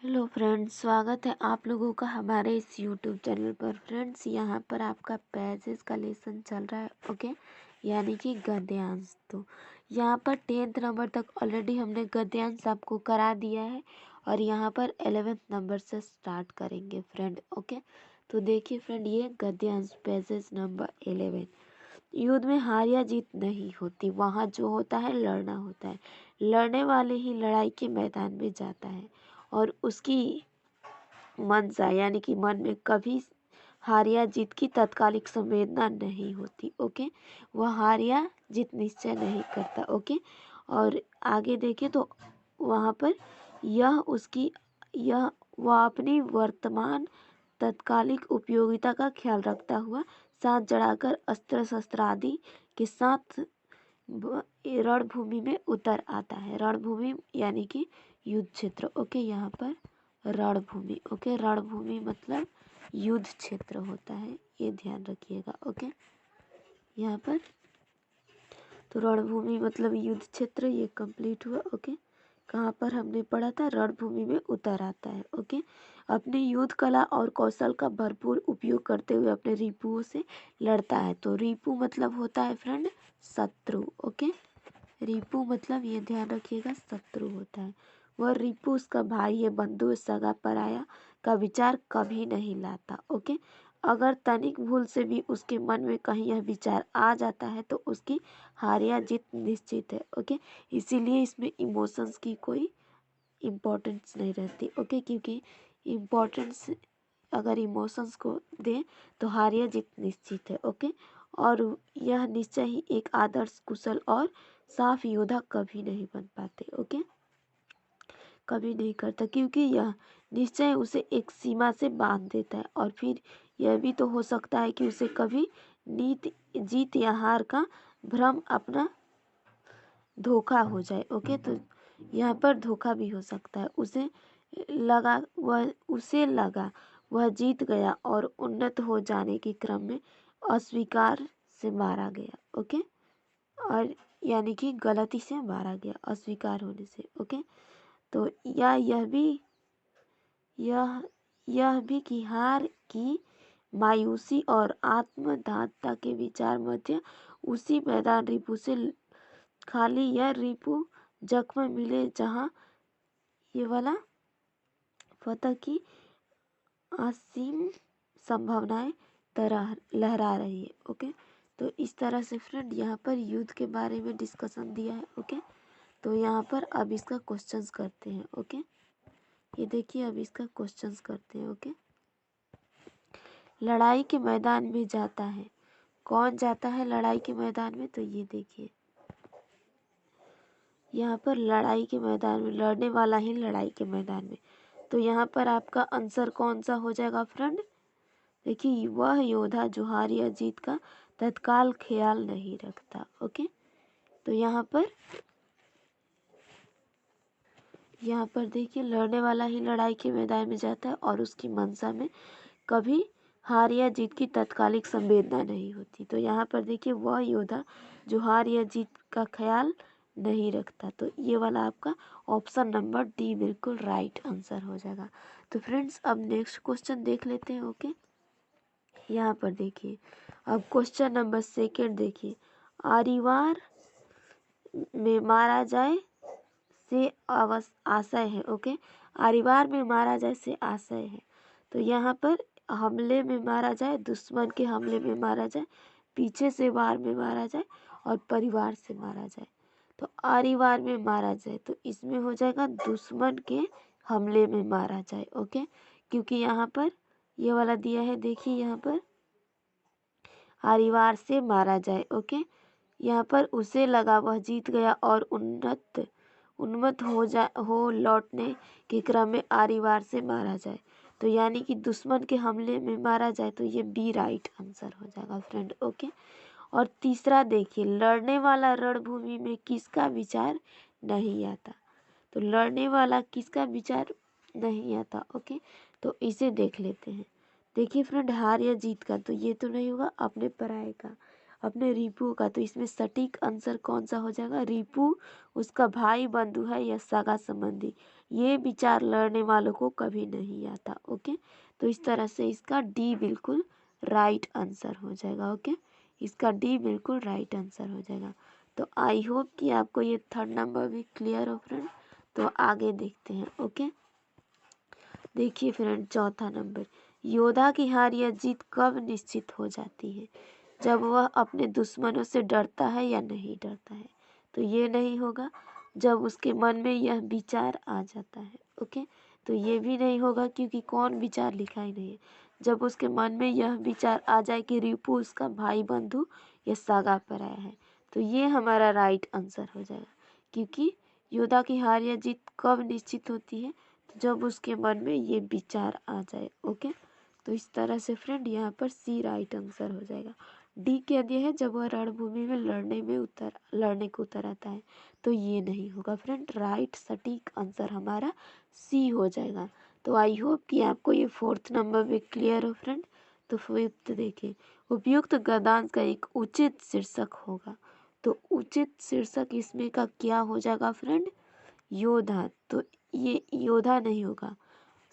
Hello friends, स्वागत है आप लोगों का हमारे इस यूट्यूब चैनल पर। फ्रेंड्स, यहाँ पर आपका पैसेज का लेसन चल रहा है, ओके, यानी कि गद्यांश। तो यहाँ पर 10th नंबर तक ऑलरेडी हमने गद्यांश आपको करा दिया है और यहाँ पर 11th नंबर से स्टार्ट करेंगे फ्रेंड, ओके। तो देखिए फ्रेंड, ये गद्यांश पैसेज नंबर 11। युद्ध में हार या जीत नहीं होती, वहाँ जो होता है लड़ना होता है। लड़ने वाले ही लड़ाई के मैदान में जाता है और उसकी मनसा यानी कि मन में कभी हार या जीत की तत्कालिक संवेदना नहीं होती, ओके। वह हार या जीत निश्चय नहीं करता, ओके। और आगे देखें तो वहाँ पर यह वह अपनी वर्तमान तत्कालिक उपयोगिता का ख्याल रखता हुआ साथ जड़ाकर अस्त्र शस्त्र आदि के साथ रणभूमि में उतर आता है। रणभूमि यानी कि युद्ध क्षेत्र, ओके। यहाँ पर रणभूमि, ओके, रणभूमि मतलब युद्ध क्षेत्र होता है, ये ध्यान रखिएगा, ओके। यहाँ पर तो रणभूमि मतलब युद्ध क्षेत्र, ये कंप्लीट हुआ, ओके। कहाँ पर हमने पढ़ा था? रणभूमि में उतर आता है, ओके। अपनी युद्ध कला और कौशल का भरपूर उपयोग करते हुए अपने रिपुओं से लड़ता है। तो रिपु मतलब होता है फ्रेंड शत्रु, ओके। रिपु मतलब ये ध्यान रखिएगा शत्रु होता है। वह रिपु उसका भाई है, बंधु, सगा, पराया का विचार कभी नहीं लाता, ओके। अगर तनिक भूल से भी उसके मन में कहीं यह विचार आ जाता है तो उसकी हार या जीत निश्चित है, ओके। इसीलिए इसमें इमोशंस की कोई इम्पोर्टेंस नहीं रहती, ओके, क्योंकि इम्पोर्टेंस अगर इमोशंस को दें तो हार या जीत निश्चित है, ओके। और यह निश्चय ही एक आदर्श, कुशल और साफ योद्धा कभी नहीं बन पाते, ओके, कभी नहीं करता, क्योंकि यह निश्चय उसे एक सीमा से बांध देता है। और फिर यह भी तो हो सकता है कि उसे कभी जीत या हार का भ्रम अपना धोखा हो जाए, ओके। तो यहाँ पर धोखा भी हो सकता है। उसे लगा वह जीत गया और उन्नत हो जाने के क्रम में अस्वीकार से मारा गया, ओके। और यानी कि गलती से मारा गया अस्वीकार होने से, ओके। तो यह भी कि हार की मायूसी और आत्मघातता के विचार मध्य उसी मैदान रिपु से खाली यह रिपु जख्म मिले जहाँ ये वाला फतह की असीम संभावनाएं तरह लहरा रही है, ओके। तो इस तरह से फ्रेंड यहाँ पर युद्ध के बारे में डिस्कशन दिया है, ओके। तो यहाँ पर अब इसका क्वेश्चंस करते हैं, ओके। ये देखिए, अब इसका क्वेश्चंस करते हैं, ओके। लड़ाई के मैदान में जाता है, कौन जाता है लड़ाई के मैदान में? तो ये देखिए, यहाँ पर लड़ाई के मैदान में, लड़ने वाला ही लड़ाई के मैदान में। तो यहाँ पर आपका आंसर कौन सा हो जाएगा फ्रेंड? देखिए, वह योद्धा जो हार या जीत का तत्काल ख्याल नहीं रखता, ओके। तो यहाँ पर देखिए, लड़ने वाला ही लड़ाई के मैदान में जाता है और उसकी मंशा में कभी हार या जीत की तत्कालिक संवेदना नहीं होती। तो यहाँ पर देखिए, वह योद्धा जो हार या जीत का ख्याल नहीं रखता। तो ये वाला आपका ऑप्शन नंबर डी बिल्कुल राइट आंसर हो जाएगा। तो फ्रेंड्स, अब नेक्स्ट क्वेश्चन देख लेते हैं, ओके। यहाँ पर देखिए, अब क्वेश्चन नंबर सेकेंड देखिए, आरिवार में मारा जाए से आशय है, ओके। आरिवार में मारा जाए से आशय है। तो यहाँ पर हमले में मारा जाए, दुश्मन के हमले में मारा जाए, पीछे से वार में मारा जाए और परिवार से मारा जाए। तो आरिवार में मारा जाए तो इसमें हो जाएगा दुश्मन के हमले में मारा जाए, ओके। क्योंकि यहाँ पर ये वाला दिया है, देखिए यहाँ पर आरिवार से मारा जाए, ओके। यहाँ पर उसे लगा वह जीत गया और उन्मत्त हो लौटने के क्रम में आरिवार से मारा जाए। तो यानी कि दुश्मन के हमले में मारा जाए, तो ये बी राइट आंसर हो जाएगा फ्रेंड, ओके। और तीसरा देखिए, लड़ने वाला रणभूमि में किसका विचार नहीं आता? तो लड़ने वाला किसका विचार नहीं आता, ओके। तो इसे देख लेते हैं। देखिए फ्रेंड, हार या जीत का तो ये तो नहीं होगा, अपने पराये का, अपने रिपु का। तो इसमें सटीक आंसर कौन सा हो जाएगा? रिपु उसका भाई, बंधु है या सगा संबंधी। ये विचार लड़ने वालों को कभी नहीं आता। ओके, तो इस तरह से इसका डी बिल्कुल राइट आंसर हो जाएगा। ओके, इसका डी बिल्कुल राइट आंसर हो जाएगा। तो आई होप कि आपको ये थर्ड नंबर भी क्लियर हो फ्रेंड। तो आगे देखते हैं। ओके, देखिए फ्रेंड, चौथा नंबर, योद्धा की हार या जीत कब निश्चित हो जाती है? जब वह अपने दुश्मनों से डरता है या नहीं डरता है? तो ये नहीं होगा जब उसके मन में यह विचार आ जाता है। ओके, तो ये भी नहीं होगा क्योंकि कौन विचार लिखा ही नहीं है। जब उसके मन में यह विचार आ जाए कि रिपु उसका भाई बंधु या सगा पराया है, तो ये हमारा राइट आंसर हो जाएगा। क्योंकि योद्धा की हार या जीत कब निश्चित होती है? तो जब उसके मन में ये विचार आ जाए। ओके, तो इस तरह से फ्रेंड यहाँ पर सी राइट आंसर हो जाएगा। डी कह दिया है जब वह रणभूमि में लड़ने को उतर आता है, तो ये नहीं होगा फ्रेंड। राइट सटीक आंसर हमारा सी हो जाएगा। तो आई होप कि आपको ये फोर्थ नंबर भी क्लियर हो फ्रेंड। तो फिफ्थ देखिए, उपयुक्त गद्यांश का एक उचित शीर्षक होगा। तो उचित शीर्षक इसमें का क्या हो जाएगा फ्रेंड? योद्धा। तो ये योद्धा नहीं होगा,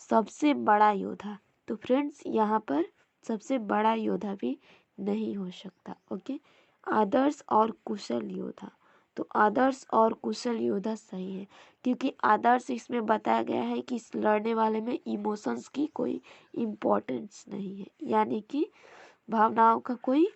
सबसे बड़ा योद्धा। तो फ्रेंड्स यहाँ पर सबसे बड़ा योद्धा भी नहीं हो सकता। ओके, आदर्श और कुशल योद्धा। तो आदर्श और कुशल योद्धा सही है, क्योंकि आदर्श इसमें बताया गया है कि इस लड़ने वाले में इमोशंस की कोई इम्पोर्टेंस नहीं है, यानी कि भावनाओं का कोई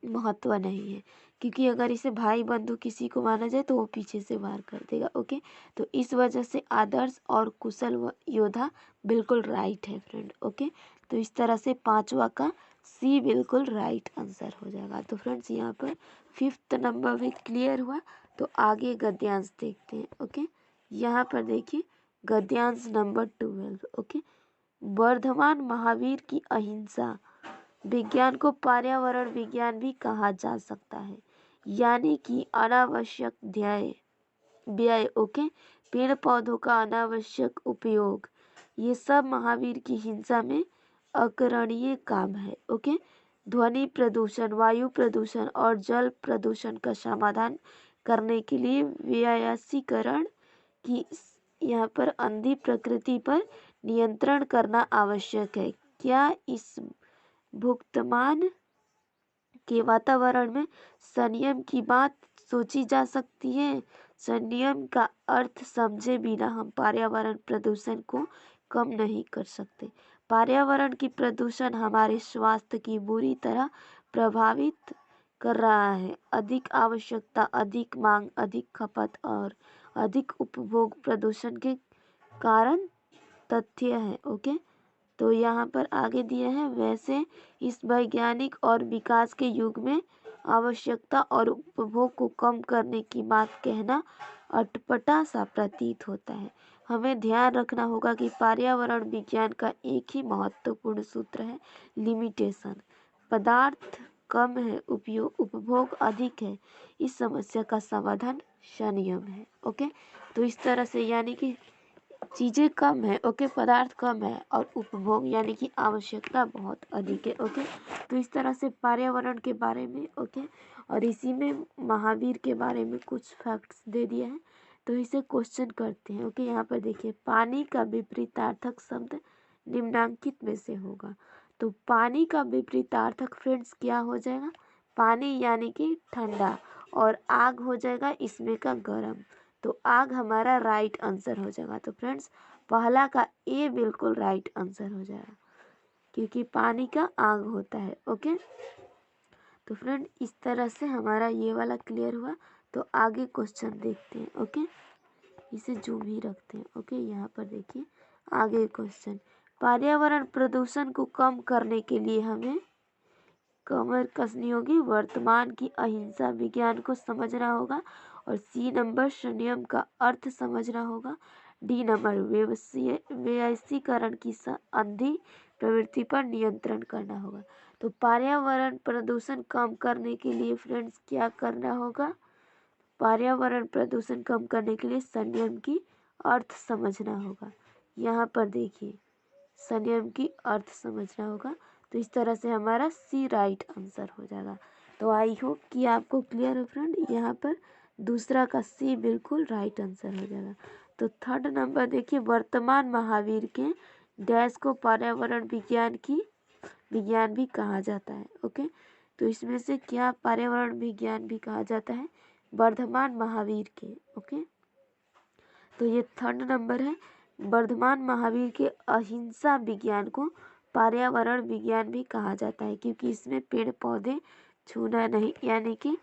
महत्व नहीं है। क्योंकि अगर इसे भाई बंधु किसी को माना जाए तो वो पीछे से वार कर देगा। ओके, तो इस वजह से आदर्श और कुशल योद्धा बिल्कुल राइट है फ्रेंड। ओके, तो इस तरह से पांचवा का सी बिल्कुल राइट आंसर हो जाएगा। तो फ्रेंड्स यहाँ पर फिफ्थ नंबर भी क्लियर हुआ। तो आगे गद्यांश देखते हैं। ओके, यहाँ पर देखिए गद्यांश नंबर 12। ओके, वर्धमान महावीर की अहिंसा विज्ञान को पर्यावरण विज्ञान भी कहा जा सकता है, यानी कि अनावश्यक व्यय। ओके, पेड़ पौधों का अनावश्यक उपयोग, ये सब महावीर की हिंसा में अकरणीय काम है। ओके, ध्वनि प्रदूषण, वायु प्रदूषण और जल प्रदूषण का समाधान करने के लिए व्यवसायीकरण की यहाँ पर अंधी प्रकृति पर नियंत्रण करना आवश्यक है। क्या इस भुगतान के वातावरण में संयम की बात सोची जा सकती है? संयम का अर्थ समझे बिना हम पर्यावरण प्रदूषण को कम नहीं कर सकते। पर्यावरण की प्रदूषण हमारे स्वास्थ्य की बुरी तरह प्रभावित कर रहा है। अधिक आवश्यकता, अधिक मांग, अधिक खपत और अधिक उपभोग प्रदूषण के कारण तथ्य है। ओके, तो यहाँ पर आगे दिए हैं, वैसे इस वैज्ञानिक और विकास के युग में आवश्यकता और उपभोग को कम करने की बात कहना अटपटा सा प्रतीत होता है। हमें ध्यान रखना होगा कि पर्यावरण विज्ञान का एक ही महत्वपूर्ण सूत्र है, लिमिटेशन। पदार्थ कम है, उपभोग अधिक है। इस समस्या का समाधान संयम है। ओके, तो इस तरह से यानी कि चीज़ें कम है। ओके, पदार्थ कम है और उपभोग यानी कि आवश्यकता बहुत अधिक है। ओके, तो इस तरह से पर्यावरण के बारे में। ओके, और इसी में महावीर के बारे में कुछ फैक्ट्स दे दिए हैं, तो इसे क्वेश्चन करते हैं। ओके, यहाँ पर देखिए, पानी का विपरीतार्थक शब्द निम्नांकित में से होगा। तो पानी का विपरीतार्थक फ्रेंड्स क्या हो जाएगा? पानी यानी कि ठंडा, और आग हो जाएगा इसमें का गर्म। तो आग हमारा राइट आंसर हो जाएगा। तो फ्रेंड्स पहला का ए बिल्कुल राइट आंसर हो जाएगा, क्योंकि पानी का आग होता है। ओके, तो फ्रेंड इस तरह से हमारा ये वाला क्लियर हुआ। तो आगे क्वेश्चन देखते हैं। ओके, इसे जूम ही रखते हैं। ओके, यहाँ पर देखिए आगे क्वेश्चन, पर्यावरण प्रदूषण को कम करने के लिए हमें कमर कसनी होगी, वर्तमान की अहिंसा विज्ञान को समझना होगा, और सी नंबर संयम का अर्थ समझना होगा। डी नंबर व्यवसायीकरण की अंधी प्रवृत्ति पर नियंत्रण करना होगा। तो पर्यावरण प्रदूषण कम करने के लिए फ्रेंड्स क्या करना होगा? पर्यावरण प्रदूषण कम करने के लिए संयम की अर्थ समझना होगा। यहाँ पर देखिए संयम की अर्थ समझना होगा। तो इस तरह से हमारा सी राइट आंसर हो जाएगा। तो आई होप कि आपको क्लियर है फ्रेंड। यहाँ पर दूसरा का सी बिल्कुल राइट आंसर हो जाएगा। तो थर्ड नंबर देखिए, वर्तमान महावीर के डैश को पर्यावरण विज्ञान भी कहा जाता है। ओके, तो इसमें से क्या पर्यावरण विज्ञान भी कहा जाता है? वर्धमान महावीर के। ओके, तो ये थर्ड नंबर है। वर्धमान महावीर के अहिंसा विज्ञान को पर्यावरण विज्ञान भी कहा जाता है, क्योंकि इसमें पेड़ पौधे छूना नहीं, यानी कि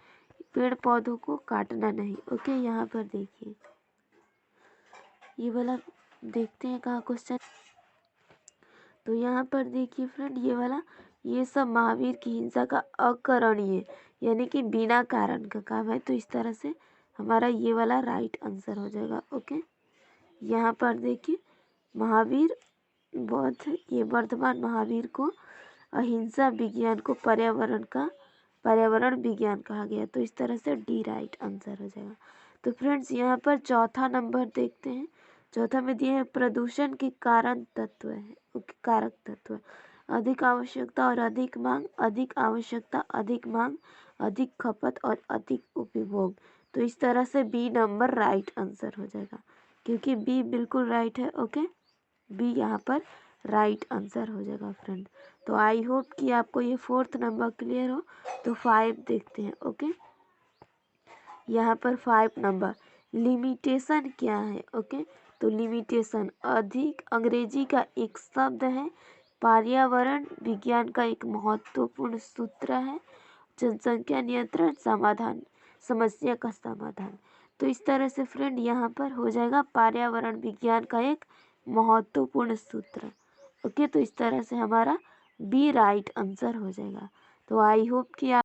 पेड़ पौधों को काटना नहीं। ओके, यहाँ पर देखिए ये वाला देखते हैं कहाँ क्वेश्चन। तो यहाँ पर देखिए फ्रेंड, ये वाला, ये सब महावीर की हिंसा का अकरणीय यानी कि बिना कारण का काम है। तो इस तरह से हमारा ये वाला राइट आंसर हो जाएगा। ओके, यहाँ पर देखिए महावीर बौद्ध, ये वर्धमान महावीर को अहिंसा विज्ञान को पर्यावरण विज्ञान कहा गया। तो इस तरह से डी राइट आंसर हो जाएगा। तो फ्रेंड्स यहाँ पर चौथा नंबर देखते हैं। चौथा में दिए हैं प्रदूषण के कारण तत्व है, कारक तत्व। अधिक आवश्यकता और अधिक मांग, अधिक आवश्यकता अधिक मांग, अधिक खपत और अधिक उपभोग। तो इस तरह से बी नंबर राइट आंसर हो जाएगा, क्योंकि बी बिल्कुल राइट है। ओके, बी यहाँ पर राइट आंसर हो जाएगा फ्रेंड। तो आई होप कि आपको ये फोर्थ नंबर क्लियर हो। तो 5 देखते हैं। ओके, यहाँ पर 5 नंबर लिमिटेशन क्या है? ओके, तो लिमिटेशन अधिक अंग्रेजी का एक शब्द है, पर्यावरण विज्ञान का एक महत्वपूर्ण सूत्र है, जनसंख्या नियंत्रण समाधान, समस्या का समाधान। तो इस तरह से फ्रेंड यहाँ पर हो जाएगा पर्यावरण विज्ञान का एक महत्वपूर्ण सूत्र। ओके, तो इस तरह से हमारा बी राइट आंसर हो जाएगा। तो आई होप कि आप